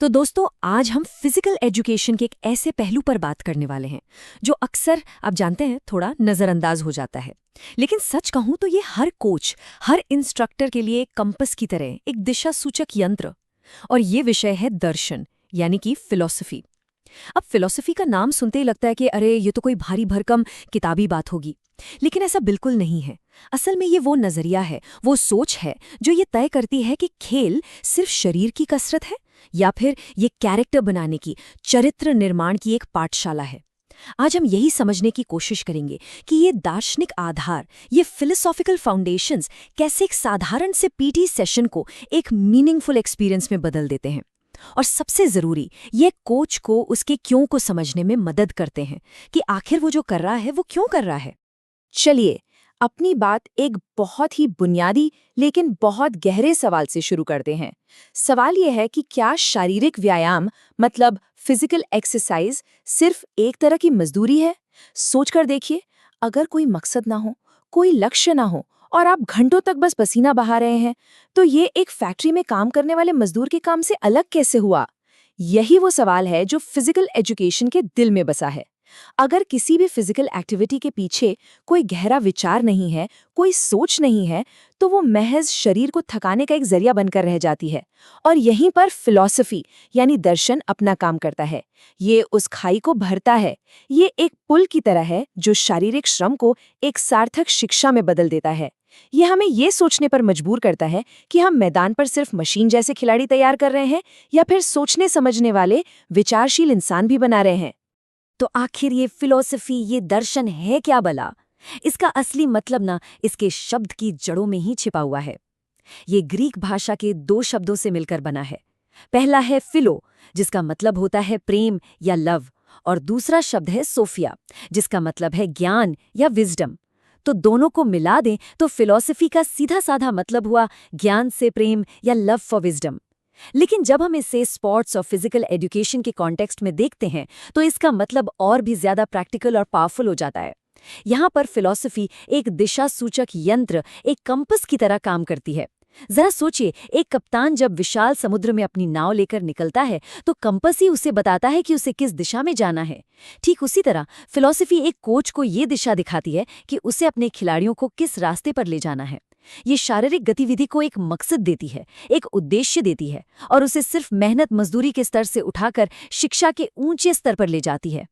तो दोस्तों आज हम फिजिकल एजुकेशन के एक ऐसे पहलू पर बात करने वाले हैं जो अक्सर आप जानते हैं थोड़ा नज़रअंदाज हो जाता है। लेकिन सच कहूं तो ये हर कोच, हर इंस्ट्रक्टर के लिए एक कंपस की तरह एक दिशा सूचक यंत्र। और ये विषय है दर्शन, यानी कि फिलॉसफी। अब फिलॉसफी का नाम सुनते ही लगता है कि अरे ये तो कोई भारी भरकम किताबी बात होगी, लेकिन ऐसा बिल्कुल नहीं है। असल में ये वो नजरिया है, वो सोच है जो ये तय करती है कि खेल सिर्फ शरीर की कसरत है या फिर ये कैरेक्टर बनाने की, चरित्र निर्माण की एक पाठशाला है। आज हम यही समझने की कोशिश करेंगे कि ये दार्शनिक आधार, ये फिलोसॉफिकल फाउंडेशंस कैसे एक साधारण से पीटी सेशन को एक मीनिंगफुल एक्सपीरियंस में बदल देते हैं। और सबसे जरूरी, ये कोच को उसके क्यों को समझने में मदद करते हैं कि आखिर वो जो कर रहा है वो क्यों कर रहा है। चलिए अपनी बात एक बहुत ही बुनियादी लेकिन बहुत गहरे सवाल से शुरू करते हैं। सवाल यह है कि क्या शारीरिक व्यायाम मतलब फिजिकल एक्सरसाइज सिर्फ एक तरह की मजदूरी है? सोचकर देखिए, अगर कोई मकसद ना हो, कोई लक्ष्य ना हो और आप घंटों तक बस पसीना बहा रहे हैं, तो ये एक फैक्ट्री में काम करने वाले मजदूर के काम से अलग कैसे हुआ? यही वो सवाल है जो फिजिकल एजुकेशन के दिल में बसा है। अगर किसी भी फिजिकल एक्टिविटी के पीछे कोई गहरा विचार नहीं है, कोई सोच नहीं है, तो वो महज शरीर को थकाने का एक जरिया बनकर रह जाती है। और यहीं पर फिलॉसफी यानी दर्शन अपना काम करता है। ये उस खाई को भरता है। ये एक पुल की तरह है जो शारीरिक श्रम को एक सार्थक शिक्षा में बदल देता है। ये हमें ये सोचने पर मजबूर करता है कि हम मैदान पर सिर्फ मशीन जैसे खिलाड़ी तैयार कर रहे हैं या फिर सोचने समझने वाले विचारशील इंसान भी बना रहे हैं। तो आखिर ये फिलॉसफी, ये दर्शन है क्या भला? इसका असली मतलब ना इसके शब्द की जड़ों में ही छिपा हुआ है। ये ग्रीक भाषा के दो शब्दों से मिलकर बना है। पहला है फिलो, जिसका मतलब होता है प्रेम या लव, और दूसरा शब्द है सोफिया, जिसका मतलब है ज्ञान या विजडम। तो दोनों को मिला दें तो फिलॉसफी का सीधा साधा मतलब हुआ ज्ञान से प्रेम या लव फॉर विजडम। लेकिन जब हम इसे स्पोर्ट्स और फिजिकल एजुकेशन के कॉन्टेक्स्ट में देखते हैं तो इसका मतलब और भी ज्यादा प्रैक्टिकल और पावरफुल हो जाता है। यहाँ पर फिलॉसफी एक दिशा सूचक यंत्र, एक कंपस की तरह काम करती है। जरा सोचिए, एक कप्तान जब विशाल समुद्र में अपनी नाव लेकर निकलता है तो कंपस ही उसे बताता है कि उसे किस दिशा में जाना है। ठीक उसी तरह फिलॉसफी एक कोच को ये दिशा दिखाती है कि उसे अपने खिलाड़ियों को किस रास्ते पर ले जाना है। ये शारीरिक गतिविधि को एक मकसद देती है, एक उद्देश्य देती है, और उसे सिर्फ मेहनत मजदूरी के स्तर से उठाकर शिक्षा के ऊंचे स्तर पर ले जाती है।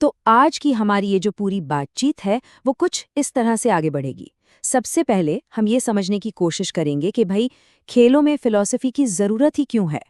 तो आज की हमारी ये जो पूरी बातचीत है वो कुछ इस तरह से आगे बढ़ेगी। सबसे पहले हम ये समझने की कोशिश करेंगे कि भाई खेलों में फिलॉसफी की ज़रूरत ही क्यों है।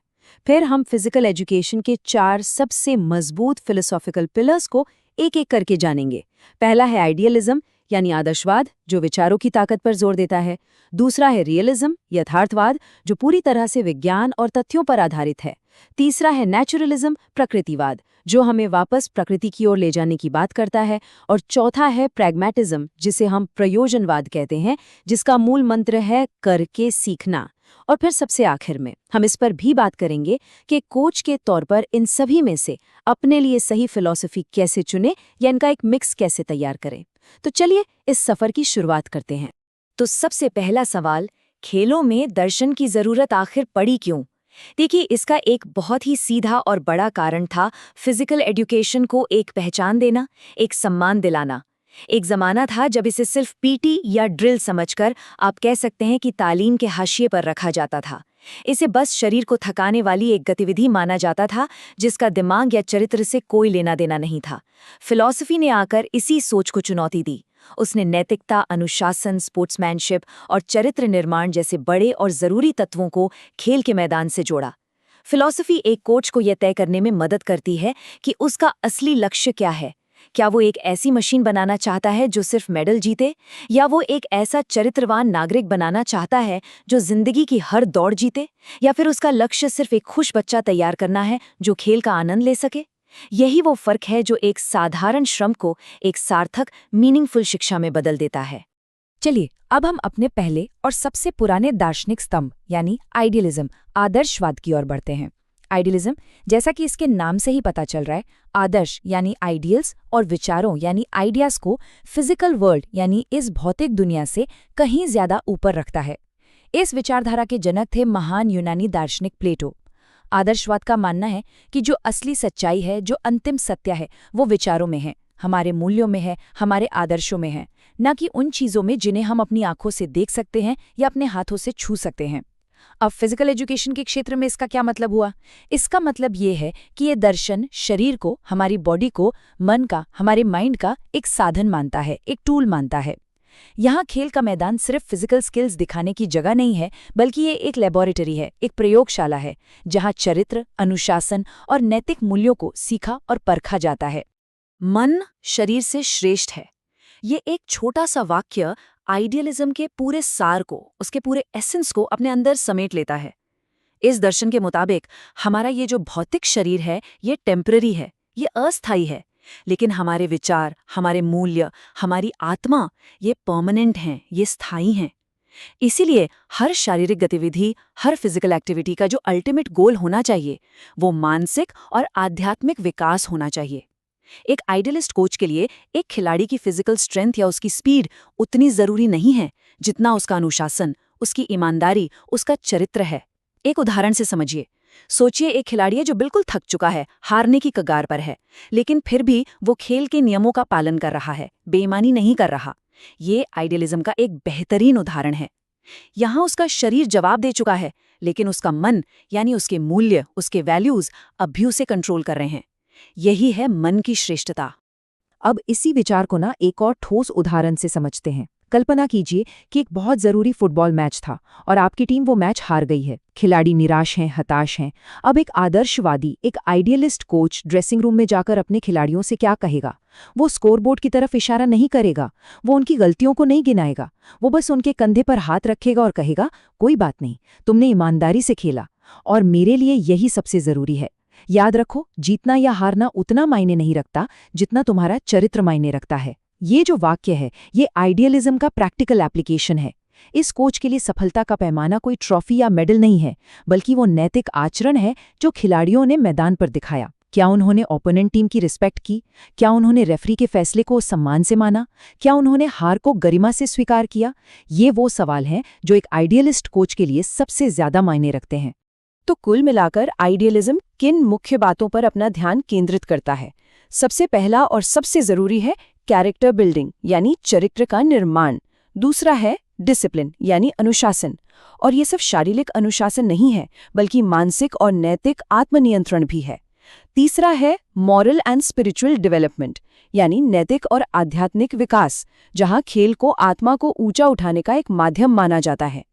फिर हम फिजिकल एजुकेशन के 4 सबसे मजबूत फिलोसॉफिकल पिलर्स को एक एक करके जानेंगे। पहला है आइडियलिज्म यानी आदर्शवाद, जो विचारों की ताकत पर जोर देता है। दूसरा है रियलिज्म, यथार्थवाद, जो पूरी तरह से विज्ञान और तथ्यों पर आधारित है। तीसरा है नेचुरलिज्म, प्रकृतिवाद, जो हमें वापस प्रकृति की ओर ले जाने की बात करता है। और चौथा है प्रैग्मैटिज्म, जिसे हम प्रयोजनवाद कहते हैं, जिसका मूल मंत्र है करके सीखना। और फिर सबसे आखिर में हम इस पर भी बात करेंगे कि कोच के तौर पर इन सभी में से अपने लिए सही फिलॉसफी कैसे चुने या इनका एक मिक्स कैसे तैयार करें। तो चलिए इस सफर की शुरुआत करते हैं। तो सबसे पहला सवाल, खेलों में दर्शन की जरूरत आखिर पड़ी क्यों? देखिए, इसका एक बहुत ही सीधा और बड़ा कारण था फिजिकल एजुकेशन को एक पहचान देना, एक सम्मान दिलाना। एक जमाना था जब इसे सिर्फ पीटी या ड्रिल समझकर आप कह सकते हैं कि तालीम के हाशिए पर रखा जाता था। इसे बस शरीर को थकाने वाली एक गतिविधि माना जाता था जिसका दिमाग या चरित्र से कोई लेना देना नहीं था। फिलॉसफी ने आकर इसी सोच को चुनौती दी। उसने नैतिकता, अनुशासन, स्पोर्ट्समैनशिप और चरित्र निर्माण जैसे बड़े और जरूरी तत्वों को खेल के मैदान से जोड़ा। फिलॉसफी एक कोच को यह तय करने में मदद करती है कि उसका असली लक्ष्य क्या है। क्या वो एक ऐसी मशीन बनाना चाहता है जो सिर्फ मेडल जीते, या वो एक ऐसा चरित्रवान नागरिक बनाना चाहता है जो जिंदगी की हर दौड़ जीते, या फिर उसका लक्ष्य सिर्फ एक खुश बच्चा तैयार करना है जो खेल का आनंद ले सके। यही वो फर्क है जो एक साधारण श्रम को एक सार्थक, मीनिंगफुल शिक्षा में बदल देता है। चलिए अब हम अपने पहले और सबसे पुराने दार्शनिक स्तंभ यानी आइडियलिज्म, आदर्शवाद की ओर बढ़ते हैं। आइडियलिज्म, जैसा कि इसके नाम से ही पता चल रहा है, आदर्श यानी आइडियल्स और विचारों यानी आइडियाज को फिजिकल वर्ल्ड यानी इस भौतिक दुनिया से कहीं ज्यादा ऊपर रखता है। इस विचारधारा के जनक थे महान यूनानी दार्शनिक प्लेटो। आदर्शवाद का मानना है कि जो असली सच्चाई है, जो अंतिम सत्य है, वो विचारों में है, हमारे मूल्यों में है, हमारे आदर्शों में है, न कि उन चीज़ों में जिन्हें हम अपनी आंखों से देख सकते हैं या अपने हाथों से छू सकते हैं। अब फिजिकल एजुकेशन के क्षेत्र में इसका क्या मतलब हुआ? इसका मतलब ये है कि ये दर्शन शरीर को, हमारी बॉडी को, मन का, हमारे माइंड का एक साधन मानता है, एक टूल मानता है। यहाँ खेल का मैदान सिर्फ फिजिकल स्किल्स दिखाने की जगह नहीं है, बल्कि ये एक लेबोरेटरी है, एक प्रयोगशाला है, जहाँ चरित्र, अनुशासन और नैतिक मूल्यों को सीखा और परखा जाता है। मन शरीर से श्रेष्ठ है। ये एक छोटा सा वाक्य आइडियलिज्म के पूरे सार को, उसके पूरे एसेंस को अपने अंदर समेट लेता है। इस दर्शन के मुताबिक हमारा ये जो भौतिक शरीर है, ये टेम्पररी है, ये अस्थायी है, लेकिन हमारे विचार, हमारे मूल्य, हमारी आत्मा, ये परमानेंट हैं, ये स्थायी हैं। इसीलिए हर शारीरिक गतिविधि, हर फिजिकल एक्टिविटी का जो अल्टीमेट गोल होना चाहिए, वो मानसिक और आध्यात्मिक विकास होना चाहिए। एक आइडियलिस्ट कोच के लिए एक खिलाड़ी की फिजिकल स्ट्रेंथ या उसकी स्पीड उतनी जरूरी नहीं है जितना उसका अनुशासन, उसकी ईमानदारी, उसका चरित्र है। एक उदाहरण से समझिए। सोचिए एक खिलाड़ी है जो बिल्कुल थक चुका है, हारने की कगार पर है, लेकिन फिर भी वो खेल के नियमों का पालन कर रहा है, बेईमानी नहीं कर रहा। ये आइडियलिज्म का एक बेहतरीन उदाहरण है। यहाँ उसका शरीर जवाब दे चुका है, लेकिन उसका मन यानी उसके मूल्य, उसके वैल्यूज अब भी उसे कंट्रोल कर रहे हैं। यही है मन की श्रेष्ठता। अब इसी विचार को एक और ठोस उदाहरण से समझते हैं। कल्पना कीजिए कि एक बहुत जरूरी फुटबॉल मैच था और आपकी टीम वो मैच हार गई है। खिलाड़ी निराश हैं, हताश हैं। अब एक आदर्शवादी, एक आइडियलिस्ट कोच ड्रेसिंग रूम में जाकर अपने खिलाड़ियों से क्या कहेगा? वो स्कोरबोर्ड की तरफ इशारा नहीं करेगा, वो उनकी गलतियों को नहीं गिनाएगा, वो बस उनके कंधे पर हाथ रखेगा और कहेगा, कोई बात नहीं, तुमने ईमानदारी से खेला और मेरे लिए यही सबसे जरूरी है। याद रखो, जीतना या हारना उतना मायने नहीं रखता जितना तुम्हारा चरित्र मायने रखता है। ये जो वाक्य है, ये आइडियलिज्म का प्रैक्टिकल एप्लीकेशन है। इस कोच के लिए सफलता का पैमाना कोई ट्रॉफी या मेडल नहीं है, बल्कि वो नैतिक आचरण है जो खिलाड़ियों ने मैदान पर दिखाया। क्या उन्होंने ओपोनेंट टीम की रिस्पेक्ट की? क्या उन्होंने रेफरी के फैसले को सम्मान से माना? क्या उन्होंने हार को गरिमा से स्वीकार किया? ये वो सवाल हैं जो एक आइडियलिस्ट कोच के लिए सबसे ज्यादा मायने रखते हैं। तो कुल मिलाकर आइडियलिज्म किन मुख्य बातों पर अपना ध्यान केंद्रित करता है? सबसे पहला और सबसे जरूरी है कैरेक्टर बिल्डिंग, यानी चरित्र का निर्माण। दूसरा है डिसिप्लिन, यानी अनुशासन। और ये सिर्फ शारीरिक अनुशासन नहीं है, बल्कि मानसिक और नैतिक आत्मनियंत्रण भी है। तीसरा है मॉरल एंड स्पिरिचुअल डेवलपमेंट, यानी नैतिक और आध्यात्मिक विकास, जहां खेल को आत्मा को ऊंचा उठाने का एक माध्यम माना जाता है।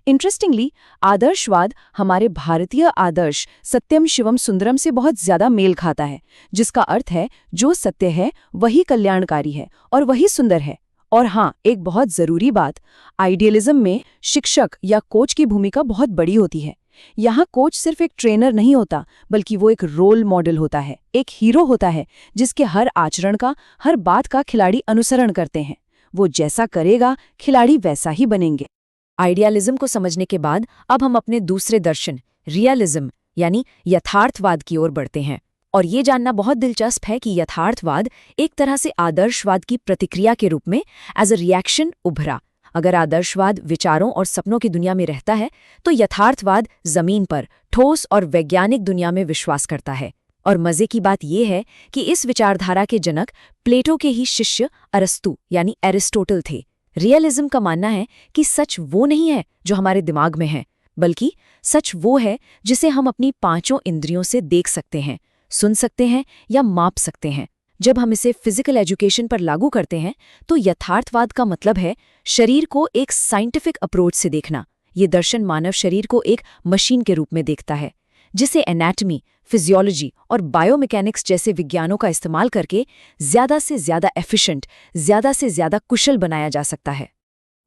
इंटरेस्टिंगली, आदर्शवाद हमारे भारतीय आदर्श सत्यम शिवम सुंदरम से बहुत ज्यादा मेल खाता है, जिसका अर्थ है जो सत्य है वही कल्याणकारी है और वही सुंदर है। और हाँ, एक बहुत जरूरी बात, आइडियलिज्म में शिक्षक या कोच की भूमिका बहुत बड़ी होती है। यहाँ कोच सिर्फ एक ट्रेनर नहीं होता, बल्कि वो एक रोल मॉडल होता है, एक हीरो होता है जिसके हर आचरण का, हर बात का खिलाड़ी अनुसरण करते हैं। वो जैसा करेगा, खिलाड़ी वैसा ही बनेंगे। आइडियलिज्म को समझने के बाद अब हम अपने दूसरे दर्शन, रियलिज्म यानी यथार्थवाद की ओर बढ़ते हैं। और ये जानना बहुत दिलचस्प है कि यथार्थवाद एक तरह से आदर्शवाद की प्रतिक्रिया के रूप में एज अ रिएक्शन उभरा। अगर आदर्शवाद विचारों और सपनों की दुनिया में रहता है, तो यथार्थवाद जमीन पर ठोस और वैज्ञानिक दुनिया में विश्वास करता है। और मजे की बात यह है कि इस विचारधारा के जनक प्लेटो के ही शिष्य अरस्तु यानी एरिस्टोटल थे। रियलिज्म का मानना है कि सच वो नहीं है जो हमारे दिमाग में है, बल्कि सच वो है जिसे हम अपनी पांचों इंद्रियों से देख सकते हैं, सुन सकते हैं या माप सकते हैं। जब हम इसे फिजिकल एजुकेशन पर लागू करते हैं, तो यथार्थवाद का मतलब है शरीर को एक साइंटिफिक अप्रोच से देखना। ये दर्शन मानव शरीर को एक मशीन के रूप में देखता है, जिसे एनाटमी, फिजियोलॉजी और बायोमैकेनिक्स जैसे विज्ञानों का इस्तेमाल करके ज्यादा से ज्यादा एफिशिएंट, ज्यादा से ज्यादा कुशल बनाया जा सकता है।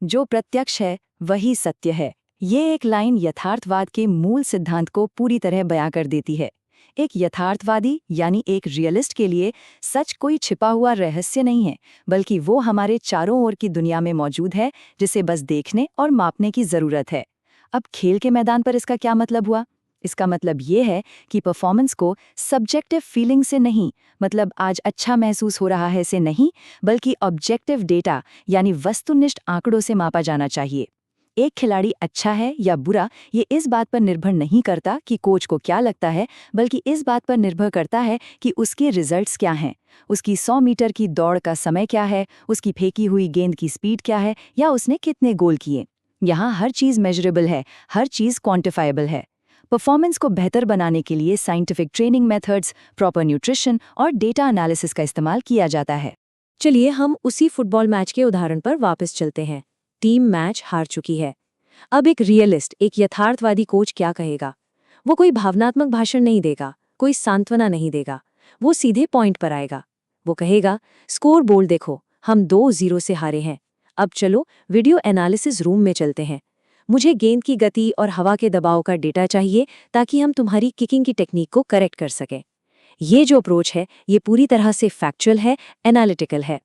जो प्रत्यक्ष है वही सत्य है। ये एक लाइन यथार्थवाद के मूल सिद्धांत को पूरी तरह बयां कर देती है। एक यथार्थवादी यानी एक रियलिस्ट के लिए सच कोई छिपा हुआ रहस्य नहीं है, बल्कि वो हमारे चारों ओर की दुनिया में मौजूद है, जिसे बस देखने और मापने की जरूरत है। अब खेल के मैदान पर इसका क्या मतलब हुआ? इसका मतलब ये है कि परफॉर्मेंस को सब्जेक्टिव फीलिंग से नहीं, मतलब आज अच्छा महसूस हो रहा है से नहीं, बल्कि ऑब्जेक्टिव डेटा यानी वस्तुनिष्ठ आंकड़ों से मापा जाना चाहिए। एक खिलाड़ी अच्छा है या बुरा ये इस बात पर निर्भर नहीं करता कि कोच को क्या लगता है, बल्कि इस बात पर निर्भर करता है कि उसके रिजल्ट्स क्या हैं। उसकी 100 मीटर की दौड़ का समय क्या है, उसकी फेंकी हुई गेंद की स्पीड क्या है, या उसने कितने गोल किए। यहाँ हर चीज़ मेजरेबल है, हर चीज़ क्वांटिफाइबल है। परफॉर्मेंस को बेहतर बनाने के लिए scientific training methods, proper nutrition और डेटा एनालिसिस का इस्तेमाल किया जाता है। चलिए हम उसी फुटबॉल मैच के उदाहरण पर वापस चलते हैं। टीम मैच हार चुकी है। अब एक रियलिस्ट, एक यथार्थवादी कोच क्या कहेगा? वो कोई भावनात्मक भाषण नहीं देगा, कोई सांत्वना नहीं देगा। वो सीधे पॉइंट पर आएगा। वो कहेगा, स्कोर बोर्ड देखो, हम 2-0 से हारे हैं। अब चलो वीडियो एनालिसिस रूम में चलते हैं। मुझे गेंद की गति और हवा के दबाव का डेटा चाहिए ताकि हम तुम्हारी किकिंग की टेक्निक को करेक्ट कर सकें। ये जो अप्रोच है ये पूरी तरह से फैक्चुअल है, एनालिटिकल है।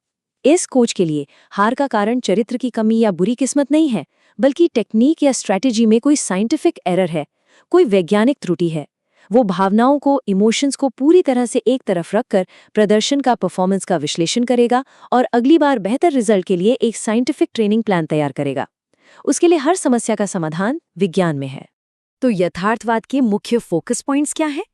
इस कोच के लिए हार का कारण चरित्र की कमी या बुरी किस्मत नहीं है, बल्कि टेक्निक या स्ट्रैटेजी में कोई साइंटिफिक एरर है, कोई वैज्ञानिक त्रुटि है। वो भावनाओं को, इमोशंस को पूरी तरह से एक तरफ रखकर प्रदर्शन का, परफॉर्मेंस का विश्लेषण करेगा और अगली बार बेहतर रिजल्ट के लिए एक साइंटिफिक ट्रेनिंग प्लान तैयार करेगा। उसके लिए हर समस्या का समाधान विज्ञान में है। तो यथार्थवाद के मुख्य फोकस पॉइंट्स क्या हैं?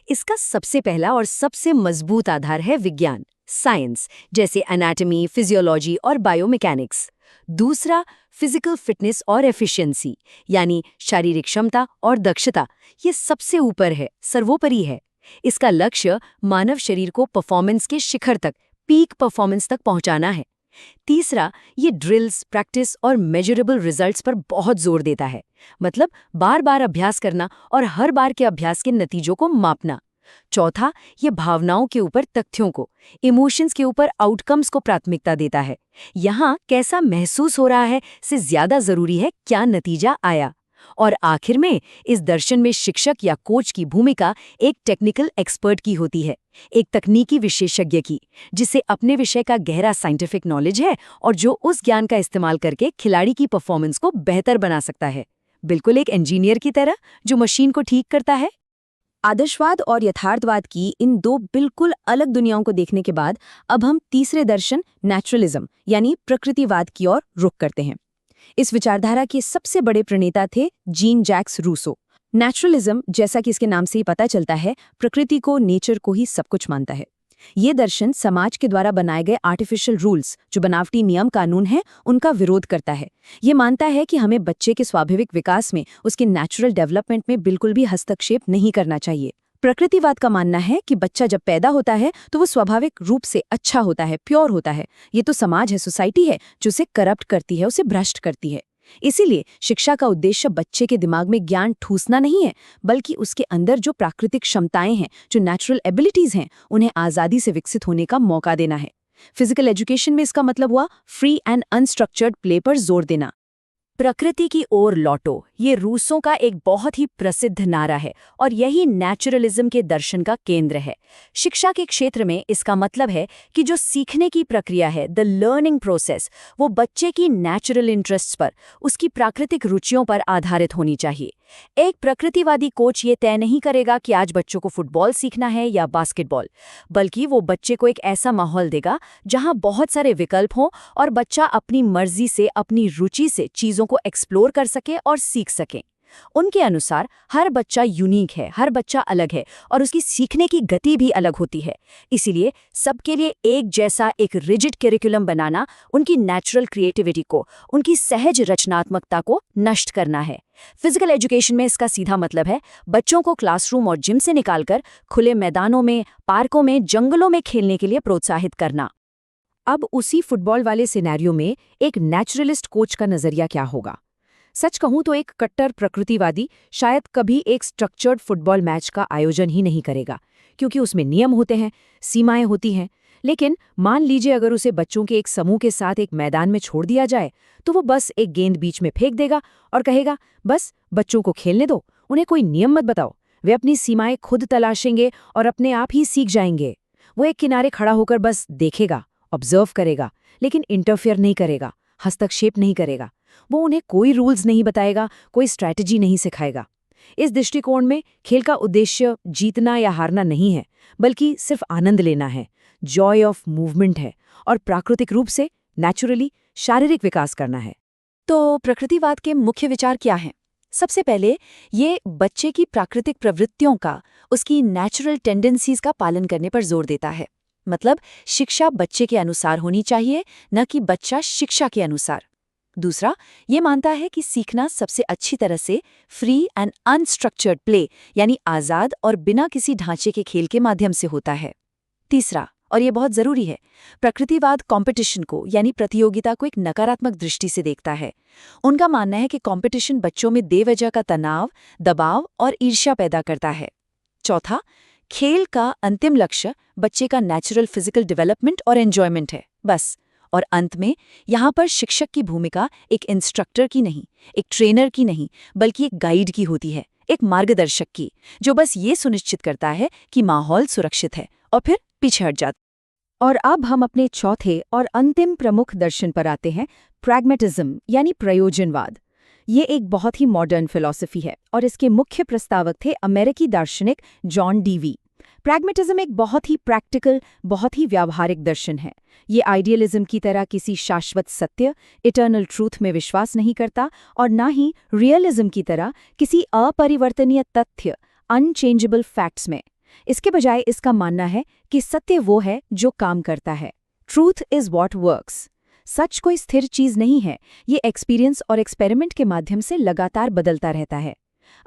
इसका सबसे पहला और सबसे मजबूत आधार है विज्ञान, साइंस, जैसे एनाटॉमी, फिजियोलॉजी और बायोमैकेनिक्स। दूसरा, फिजिकल फिटनेस और एफिशिएंसी, यानी शारीरिक क्षमता और दक्षता। ये सबसे ऊपर है, सर्वोपरि है। इसका लक्ष्य मानव शरीर को परफॉर्मेंस के शिखर तक, पीक परफॉर्मेंस तक पहुंचाना है। तीसरा, ये ड्रिल्स, प्रैक्टिस और मेजरेबल रिजल्ट्स पर बहुत जोर देता है। मतलब बार बार अभ्यास करना और हर बार के अभ्यास के नतीजों को मापना। चौथा, ये भावनाओं के ऊपर तथ्यों को, इमोशंस के ऊपर आउटकम्स को प्राथमिकता देता है। यहाँ कैसा महसूस हो रहा है से ज्यादा जरूरी है क्या नतीजा आया। और आखिर में इस दर्शन में शिक्षक या कोच की भूमिका एक टेक्निकल एक्सपर्ट की होती है, एक तकनीकी विशेषज्ञ की, जिसे अपने विषय का गहरा साइंटिफिक नॉलेज है और जो उस ज्ञान का इस्तेमाल करके खिलाड़ी की परफॉर्मेंस को बेहतर बना सकता है। बिल्कुल एक इंजीनियर की तरह जो मशीन को ठीक करता है। आदर्शवाद और यथार्थवाद की इन दो बिल्कुल अलग दुनियाओं को देखने के बाद अब हम तीसरे दर्शन, नेचुरलिज्म यानी प्रकृतिवाद की ओर रुख करते हैं। इस विचारधारा के सबसे बड़े प्रणेता थे जीन जैक्स रूसो। नेचुरलिज्म, जैसा कि इसके नाम से ही पता चलता है, प्रकृति को, नेचर को ही सब कुछ मानता है। ये दर्शन समाज के द्वारा बनाए गए आर्टिफिशियल रूल्स, जो बनावटी नियम कानून हैं, उनका विरोध करता है। ये मानता है कि हमें बच्चे के स्वाभाविक विकास में, उसके नेचुरल डेवलपमेंट में बिल्कुल भी हस्तक्षेप नहीं करना चाहिए। प्रकृतिवाद का मानना है कि बच्चा जब पैदा होता है तो वो स्वाभाविक रूप से अच्छा होता है, प्योर होता है। ये तो समाज है, सोसाइटी है, जो उसे करप्ट करती है, उसे भ्रष्ट करती है। इसीलिए शिक्षा का उद्देश्य बच्चे के दिमाग में ज्ञान ठूसना नहीं है, बल्कि उसके अंदर जो प्राकृतिक क्षमताएं हैं, जो नेचुरल एबिलिटीज हैं, उन्हें आज़ादी से विकसित होने का मौका देना है। फिजिकल एजुकेशन में इसका मतलब हुआ फ्री एंड अनस्ट्रक्चर्ड प्ले पर जोर देना। प्रकृति की ओर लौटो, ये रूसों का एक बहुत ही प्रसिद्ध नारा है और यही नेचुरलिज्म के दर्शन का केंद्र है। शिक्षा के क्षेत्र में इसका मतलब है कि जो सीखने की प्रक्रिया है, द लर्निंग प्रोसेस, वो बच्चे की नेचुरल इंटरेस्ट्स पर, उसकी प्राकृतिक रुचियों पर आधारित होनी चाहिए। एक प्रकृतिवादी कोच ये तय नहीं करेगा कि आज बच्चों को फुटबॉल सीखना है या बास्केटबॉल, बल्कि वो बच्चे को एक ऐसा माहौल देगा जहां बहुत सारे विकल्प हों और बच्चा अपनी मर्जी से, अपनी रुचि से चीजों को एक्सप्लोर कर सके और सीख सके। उनके अनुसार हर बच्चा यूनिक है, हर बच्चा अलग है और उसकी सीखने की गति भी अलग होती है। इसीलिए सबके लिए एक जैसा, एक रिजिड करिकुलम बनाना उनकी नेचुरल क्रिएटिविटी को, उनकी सहज रचनात्मकता को नष्ट करना है। फिजिकल एजुकेशन में इसका सीधा मतलब है बच्चों को क्लासरूम और जिम से निकालकर खुले मैदानों में, पार्कों में, जंगलों में खेलने के लिए प्रोत्साहित करना। अब उसी फुटबॉल वाले सिनेरियो में एक नेचुरलिस्ट कोच का नजरिया क्या होगा? सच कहूं तो एक कट्टर प्रकृतिवादी शायद कभी एक स्ट्रक्चर्ड फुटबॉल मैच का आयोजन ही नहीं करेगा, क्योंकि उसमें नियम होते हैं, सीमाएं होती हैं। लेकिन मान लीजिए अगर उसे बच्चों के एक समूह के साथ एक मैदान में छोड़ दिया जाए, तो वो बस एक गेंद बीच में फेंक देगा और कहेगा, बस बच्चों को खेलने दो, उन्हें कोई नियम मत बताओ, वे अपनी सीमाएं खुद तलाशेंगे और अपने आप ही सीख जाएंगे। वो एक किनारे खड़ा होकर बस देखेगा, ऑब्जर्व करेगा, लेकिन इंटरफेयर नहीं करेगा, हस्तक्षेप नहीं करेगा। वो उन्हें कोई रूल्स नहीं बताएगा, कोई स्ट्रैटेजी नहीं सिखाएगा। इस दृष्टिकोण में खेल का उद्देश्य जीतना या हारना नहीं है, बल्कि सिर्फ आनंद लेना है, जॉय ऑफ मूवमेंट है और प्राकृतिक रूप से, नेचुरली शारीरिक विकास करना है। तो प्रकृतिवाद के मुख्य विचार क्या हैं? सबसे पहले ये बच्चे की प्राकृतिक प्रवृत्तियों का, उसकी नेचुरल टेंडेंसीज का पालन करने पर जोर देता है। मतलब शिक्षा बच्चे के अनुसार होनी चाहिए, न कि बच्चा शिक्षा के अनुसार। दूसरा, ये मानता है कि सीखना सबसे अच्छी तरह से फ्री एंड अनस्ट्रक्चर्ड प्ले यानी आज़ाद और बिना किसी ढांचे के खेल के माध्यम से होता है। तीसरा, और ये बहुत ज़रूरी है, प्रकृतिवाद कंपटीशन को यानी प्रतियोगिता को एक नकारात्मक दृष्टि से देखता है। उनका मानना है कि कंपटीशन बच्चों में बेवजह का तनाव, दबाव और ईर्ष्या पैदा करता है। चौथा, खेल का अंतिम लक्ष्य बच्चे का नेचुरल फिजिकल डेवलपमेंट और एंजॉयमेंट है, बस। और अंत में यहाँ पर शिक्षक की भूमिका एक इंस्ट्रक्टर की नहीं, एक ट्रेनर की नहीं, बल्कि एक गाइड की होती है, एक मार्गदर्शक की, जो बस ये सुनिश्चित करता है कि माहौल सुरक्षित है और फिर पीछे हट जाता। और अब हम अपने चौथे और अंतिम प्रमुख दर्शन पर आते हैं, प्रैग्मेटिज्म यानी प्रयोजनवाद। ये एक बहुत ही मॉडर्न फिलॉसफी है और इसके मुख्य प्रस्तावक थे अमेरिकी दार्शनिक जॉन डीवी। प्रैग्मेटिज्म एक बहुत ही प्रैक्टिकल, बहुत ही व्यावहारिक दर्शन है। ये आइडियलिज्म की तरह किसी शाश्वत सत्य, इटर्नल ट्रूथ में विश्वास नहीं करता और ना ही रियलिज्म की तरह किसी अपरिवर्तनीय तथ्य, अनचेंजेबल फैक्ट्स में। इसके बजाय इसका मानना है कि सत्य वो है जो काम करता है। Truth is what works. सच कोई स्थिर चीज नहीं है, ये एक्सपीरियंस और एक्सपेरिमेंट के माध्यम से लगातार बदलता रहता है।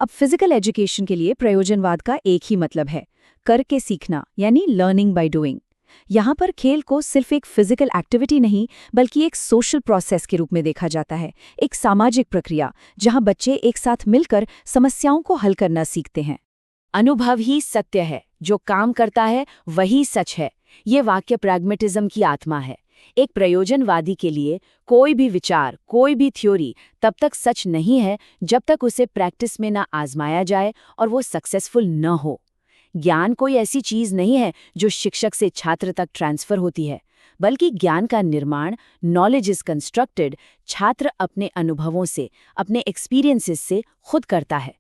अब फिजिकल एजुकेशन के लिए प्रयोजनवाद का एक ही मतलब है, करके सीखना यानी लर्निंग बाय डूइंग। यहाँ पर खेल को सिर्फ एक फिजिकल एक्टिविटी नहीं, बल्कि एक सोशल प्रोसेस के रूप में देखा जाता है, एक सामाजिक प्रक्रिया जहाँ बच्चे एक साथ मिलकर समस्याओं को हल करना सीखते हैं। अनुभव ही सत्य है, जो काम करता है वही सच है। ये वाक्य प्रैग्मेटिज्म की आत्मा है। एक प्रयोजनवादी के लिए कोई भी विचार, कोई भी थ्योरी तब तक सच नहीं है जब तक उसे प्रैक्टिस में ना आजमाया जाए और वो सक्सेसफुल न हो। ज्ञान कोई ऐसी चीज नहीं है जो शिक्षक से छात्र तक ट्रांसफर होती है, बल्कि ज्ञान का निर्माण, नॉलेज इज कंस्ट्रक्टेड, छात्र अपने अनुभवों से, अपने एक्सपीरियंसेस से खुद करता है।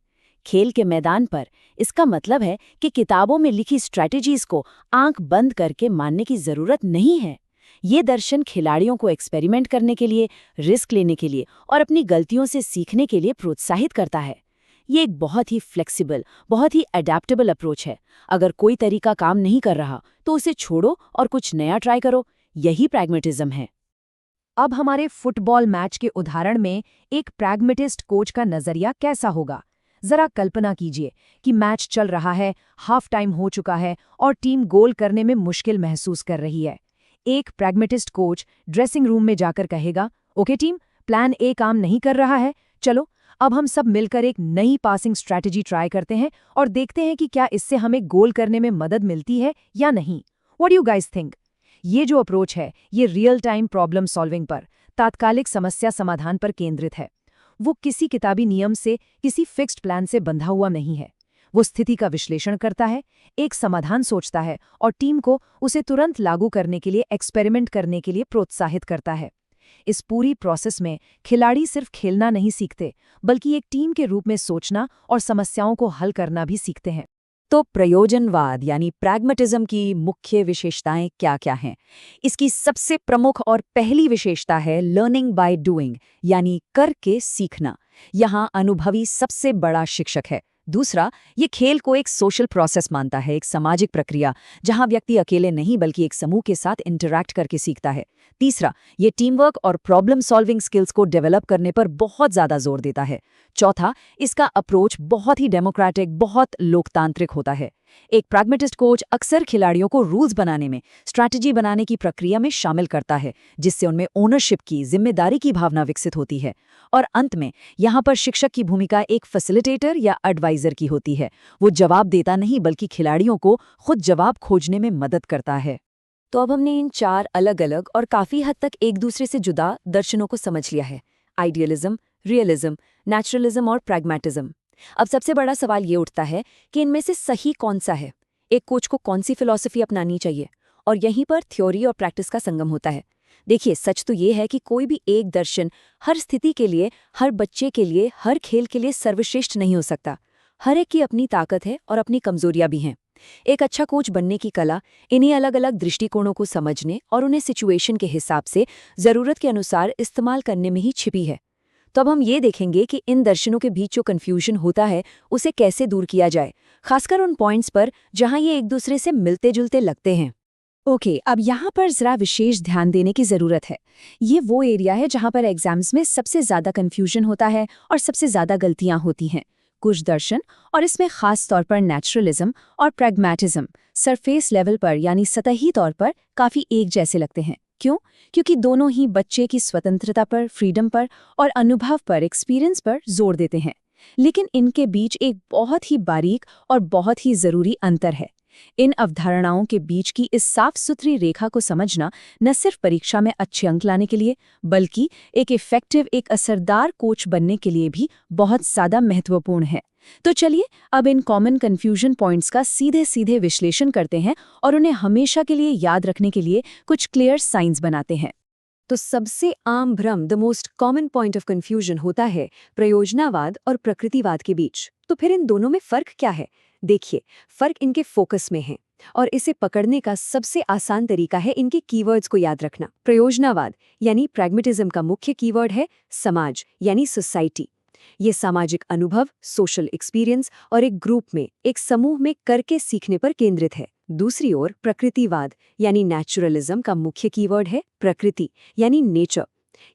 खेल के मैदान पर इसका मतलब है कि किताबों में लिखी स्ट्रैटेजीज को आंख बंद करके मानने की जरूरत नहीं है। ये दर्शन खिलाड़ियों को एक्सपेरिमेंट करने के लिए, रिस्क लेने के लिए और अपनी गलतियों से सीखने के लिए प्रोत्साहित करता है। ये एक बहुत ही फ्लेक्सिबल, बहुत ही अडेप्टेबल अप्रोच है। अगर कोई तरीका काम नहीं कर रहा तो उसे छोड़ो और कुछ नया ट्राई करो। यही प्रैग्मेटिज्म है। अब हमारे फुटबॉल मैच के उदाहरण में एक प्रैग्मेटिस्ट कोच का नजरिया कैसा होगा? जरा कल्पना कीजिए कि मैच चल रहा है, हाफ टाइम हो चुका है और टीम गोल करने में मुश्किल महसूस कर रही है। एक प्रैग्मेटिस्ट कोच ड्रेसिंग रूम में जाकर कहेगा, ओके टीम, प्लान ए काम नहीं कर रहा है, चलो अब हम सब मिलकर एक नई पासिंग स्ट्रैटेजी ट्राई करते हैं और देखते हैं कि क्या इससे हमें गोल करने में मदद मिलती है या नहीं। What do you guys think? ये जो अप्रोच है, ये रियल टाइम प्रॉब्लम सॉल्विंग पर, तात्कालिक समस्या समाधान पर केंद्रित है। वो किसी किताबी नियम से, किसी फिक्स्ड प्लान से बंधा हुआ नहीं है। वो स्थिति का विश्लेषण करता है, एक समाधान सोचता है और टीम को उसे तुरंत लागू करने के लिए, एक्सपेरिमेंट करने के लिए प्रोत्साहित करता है। इस पूरी प्रोसेस में खिलाड़ी सिर्फ खेलना नहीं सीखते, बल्कि एक टीम के रूप में सोचना और समस्याओं को हल करना भी सीखते हैं। तो प्रयोजनवाद यानी प्रैग्मेटिज्म की मुख्य विशेषताएं क्या-क्या हैं? इसकी सबसे प्रमुख और पहली विशेषता है लर्निंग बाय डूइंग यानी करके सीखना। यहाँ अनुभवी सबसे बड़ा शिक्षक है। दूसरा, ये खेल को एक सोशल प्रोसेस मानता है, एक सामाजिक प्रक्रिया जहां व्यक्ति अकेले नहीं बल्कि एक समूह के साथ इंटरैक्ट करके सीखता है। तीसरा, ये टीम वर्क और प्रॉब्लम सॉल्विंग स्किल्स को डेवलप करने पर बहुत ज्यादा जोर देता है। चौथा, इसका अप्रोच बहुत ही डेमोक्रेटिक, बहुत लोकतांत्रिक होता है। एक प्रैग्मेटिस्ट कोच अक्सर खिलाड़ियों को रूल्स बनाने में, स्ट्रैटेजी बनाने की प्रक्रिया में शामिल करता है, जिससे उनमें ओनरशिप की, जिम्मेदारी की भावना विकसित होती है। और अंत में यहाँ पर शिक्षक की भूमिका एक फैसिलिटेटर या एडवाइजर की होती है। वो जवाब देता नहीं बल्कि खिलाड़ियों को खुद जवाब खोजने में मदद करता है। तो अब हमने इन 4 अलग-अलग और काफी हद तक एक दूसरे से जुदा दर्शनों को समझ लिया है, आइडियलिज्म, रियलिज्म, नेचुरलिज्म और प्रैग्मेटिज्म। अब सबसे बड़ा सवाल ये उठता है कि इनमें से सही कौन सा है? एक कोच को कौन सी फिलॉसफी अपनानी चाहिए? और यहीं पर थ्योरी और प्रैक्टिस का संगम होता है। देखिए, सच तो ये है कि कोई भी एक दर्शन हर स्थिति के लिए, हर बच्चे के लिए, हर खेल के लिए सर्वश्रेष्ठ नहीं हो सकता। हर एक की अपनी ताकत है और अपनी कमजोरियां भी हैं। एक अच्छा कोच बनने की कला इन्हीं अलग-अलग दृष्टिकोणों को समझने और उन्हें सिचुएशन के हिसाब से, जरूरत के अनुसार इस्तेमाल करने में ही छिपी है। तो अब हम ये देखेंगे कि इन दर्शनों के बीच जो कन्फ्यूजन होता है उसे कैसे दूर किया जाए, खासकर उन पॉइंट्स पर जहां ये एक दूसरे से मिलते जुलते लगते हैं। ओके, अब यहाँ पर जरा विशेष ध्यान देने की जरूरत है। ये वो एरिया है जहाँ पर एग्जाम्स में सबसे ज्यादा कंफ्यूजन होता है और सबसे ज्यादा गलतियां होती हैं। कुछ दर्शन, और इसमें खास तौर पर नेचुरलिज्म और प्रैग्मैटिज्म, सरफेस लेवल पर यानी सतही तौर पर काफी एक जैसे लगते हैं। क्यों? क्योंकि दोनों ही बच्चे की स्वतंत्रता पर, फ्रीडम पर और अनुभव पर, एक्सपीरियंस पर जोर देते हैं। लेकिन इनके बीच एक बहुत ही बारीक और बहुत ही जरूरी अंतर है। इन अवधारणाओं के बीच की इस साफ सुथरी रेखा को समझना न सिर्फ परीक्षा में अच्छे अंक लाने के लिए, बल्कि एक इफेक्टिव, एक असरदार कोच बनने के लिए भी बहुत ज्यादा महत्वपूर्ण है। तो चलिए अब इन कॉमन कंफ्यूजन पॉइंट्स का सीधे सीधे विश्लेषण करते हैं और उन्हें हमेशा के लिए याद रखने के लिए कुछ क्लियर साइंस बनाते हैं। तो सबसे आम भ्रम, the most common point of confusion होता है प्रयोजनावाद और प्रकृतिवाद के बीच। तो फिर इन दोनों में फर्क क्या है? देखिए, फर्क इनके फोकस में है और इसे पकड़ने का सबसे आसान तरीका है इनके कीवर्ड्स को याद रखना। प्रयोजनावाद यानी प्रैग्मेटिज्म का मुख्य कीवर्ड है समाज यानी सोसाइटी। ये सामाजिक अनुभव, सोशल एक्सपीरियंस और एक ग्रुप में, एक समूह में करके सीखने पर केंद्रित है। दूसरी ओर प्रकृतिवाद यानी नेचुरलिज्म का मुख्य कीवर्ड है प्रकृति यानी नेचर।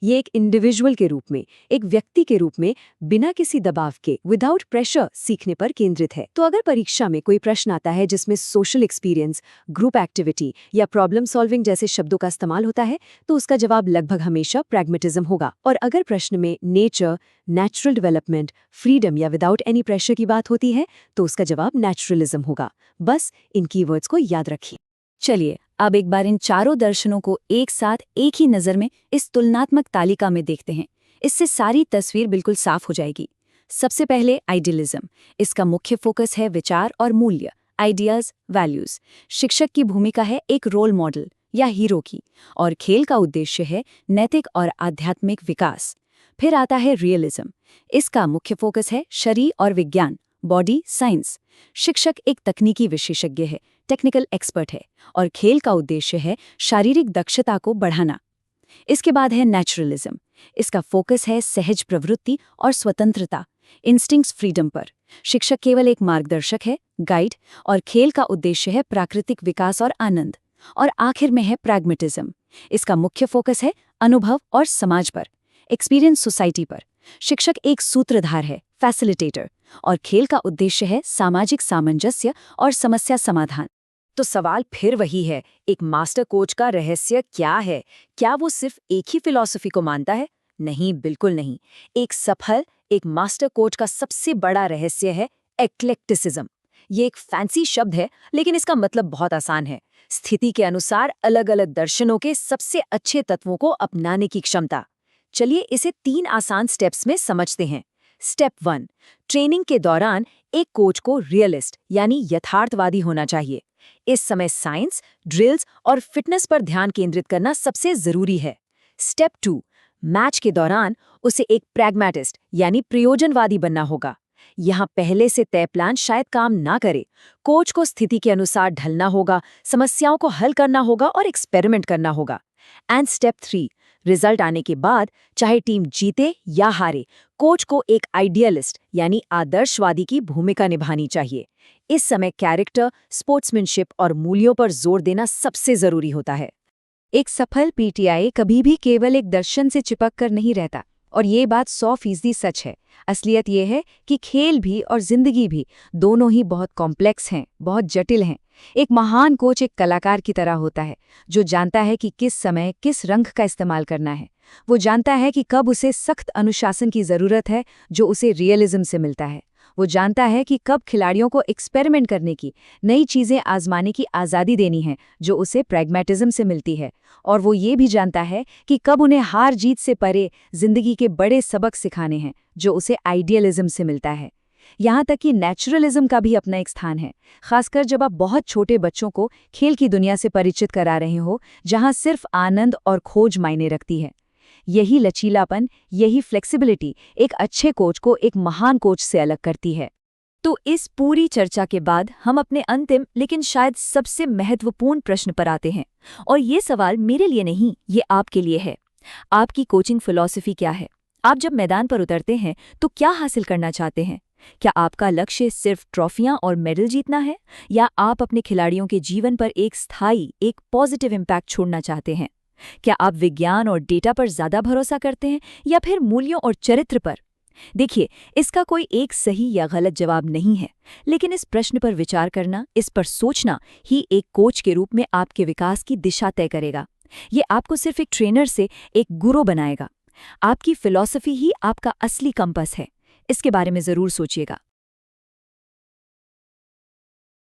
ये एक इंडिविजुअल के रूप में, एक व्यक्ति के रूप में, बिना किसी दबाव के, विदाउट प्रेशर सीखने पर केंद्रित है। तो अगर परीक्षा में कोई प्रश्न आता है जिसमें सोशल एक्सपीरियंस, ग्रुप एक्टिविटी या प्रॉब्लम सॉल्विंग जैसे शब्दों का इस्तेमाल होता है, तो उसका जवाब लगभग हमेशा प्रैग्मेटिज्म होगा। और अगर प्रश्न में नेचर, नेचुरल डेवलपमेंट, फ्रीडम या विदाउट एनी प्रेशर की बात होती है, तो उसका जवाब नेचुरलिज्म होगा। बस इन कीवर्ड्स को याद रखिए। चलिए अब एक बार इन चारों दर्शनों को एक साथ एक ही नज़र में इस तुलनात्मक तालिका में देखते हैं। इससे सारी तस्वीर बिल्कुल साफ हो जाएगी। सबसे पहले आइडियलिज्म। इसका मुख्य फोकस है विचार और मूल्य, आइडियाज, वैल्यूज। शिक्षक की भूमिका है एक रोल मॉडल या हीरो की, और खेल का उद्देश्य है नैतिक और आध्यात्मिक विकास। फिर आता है रियलिज्म। इसका मुख्य फोकस है शरीर और विज्ञान, बॉडी साइंस। शिक्षक एक तकनीकी विशेषज्ञ है, टेक्निकल एक्सपर्ट है, और खेल का उद्देश्य है शारीरिक दक्षता को बढ़ाना। इसके बाद है नेचुरलिज्म। इसका फोकस है सहज प्रवृत्ति और स्वतंत्रता, इंस्टिंक्ट्स, फ्रीडम पर। शिक्षक केवल एक मार्गदर्शक है, गाइड, और खेल का उद्देश्य है प्राकृतिक विकास और आनंद। और आखिर में है प्रैग्मेटिज्म। इसका मुख्य फोकस है अनुभव और समाज पर, एक्सपीरियंस, सोसाइटी पर। शिक्षक एक सूत्रधार है, फैसिलिटेटर, और खेल का उद्देश्य है सामाजिक सामंजस्य और समस्या समाधान। तो सवाल फिर वही है, एक मास्टर कोच का रहस्य क्या है? क्या वो सिर्फ एक ही फिलॉसफी को मानता है? नहीं, बिल्कुल नहीं। एक मास्टर कोच का सबसे बड़ा रहस्य है एक्लेक्टिसिज्म। ये एक फैंसी शब्द है, लेकिन इसका मतलब बहुत आसान है। स्थिति के अनुसार अलग अलग दर्शनों के सबसे अच्छे तत्वों को अपनाने की क्षमता। चलिए इसे 3 आसान स्टेप्स में समझते हैं। स्टेप 1, ट्रेनिंग के दौरान एक कोच को रियलिस्ट यानी यथार्थवादी होना चाहिए। इस समय साइंस, ड्रिल्स और फिटनेस पर ध्यान केंद्रित करना सबसे जरूरी है। स्टेप 2, मैच के दौरान उसे एक प्रैग्मैटिस्ट यानी प्रयोजनवादी बनना होगा। यहाँ पहले से तय प्लान शायद काम ना करे। कोच को स्थिति के अनुसार ढलना होगा, समस्याओं को हल करना होगा और एक्सपेरिमेंट करना होगा। एंड स्टेप 3, रिजल्ट आने के बाद चाहे टीम जीते या हारे, कोच को एक आइडियलिस्ट यानी आदर्शवादी की भूमिका निभानी चाहिए। इस समय कैरेक्टर, स्पोर्ट्समैनशिप और मूल्यों पर जोर देना सबसे जरूरी होता है। एक सफल पीटीआई कभी भी केवल एक दर्शन से चिपक कर नहीं रहता, और ये बात 100% सच है। असलियत ये है कि खेल भी और जिंदगी भी दोनों ही बहुत कॉम्प्लेक्स हैं, बहुत जटिल हैं। एक महान कोच एक कलाकार की तरह होता है, जो जानता है कि किस समय किस रंग का इस्तेमाल करना है। वो जानता है कि कब उसे सख्त अनुशासन की ज़रूरत है, जो उसे रियलिज्म से मिलता है। वो जानता है कि कब खिलाड़ियों को एक्सपेरिमेंट करने की, नई चीज़ें आजमाने की आज़ादी देनी है, जो उसे प्रैग्मैटिज्म से मिलती है। और वो ये भी जानता है कि कब उन्हें हार जीत से परे जिंदगी के बड़े सबक सिखाने हैं, जो उसे आइडियलिज्म से मिलता है। यहाँ तक कि नेचुरलिज्म का भी अपना एक स्थान है, खासकर जब आप बहुत छोटे बच्चों को खेल की दुनिया से परिचित करा रहे हो, जहाँ सिर्फ आनंद और खोज मायने रखती है। यही लचीलापन, यही फ्लेक्सिबिलिटी एक अच्छे कोच को एक महान कोच से अलग करती है। तो इस पूरी चर्चा के बाद हम अपने अंतिम लेकिन शायद सबसे महत्वपूर्ण प्रश्न पर आते हैं। और ये सवाल मेरे लिए नहीं, ये आपके लिए है। आपकी कोचिंग फिलॉसफी क्या है? आप जब मैदान पर उतरते हैं तो क्या हासिल करना चाहते हैं? क्या आपका लक्ष्य सिर्फ ट्रॉफियां और मेडल जीतना है, या आप अपने खिलाड़ियों के जीवन पर एक स्थायी, एक पॉजिटिव इम्पैक्ट छोड़ना चाहते हैं? क्या आप विज्ञान और डेटा पर ज्यादा भरोसा करते हैं या फिर मूल्यों और चरित्र पर? देखिए, इसका कोई एक सही या गलत जवाब नहीं है, लेकिन इस प्रश्न पर विचार करना, इस पर सोचना ही एक कोच के रूप में आपके विकास की दिशा तय करेगा। ये आपको सिर्फ एक ट्रेनर से एक गुरु बनाएगा। आपकी फिलॉसफी ही आपका असली कंपास है। इसके बारे में जरूर सोचिएगा।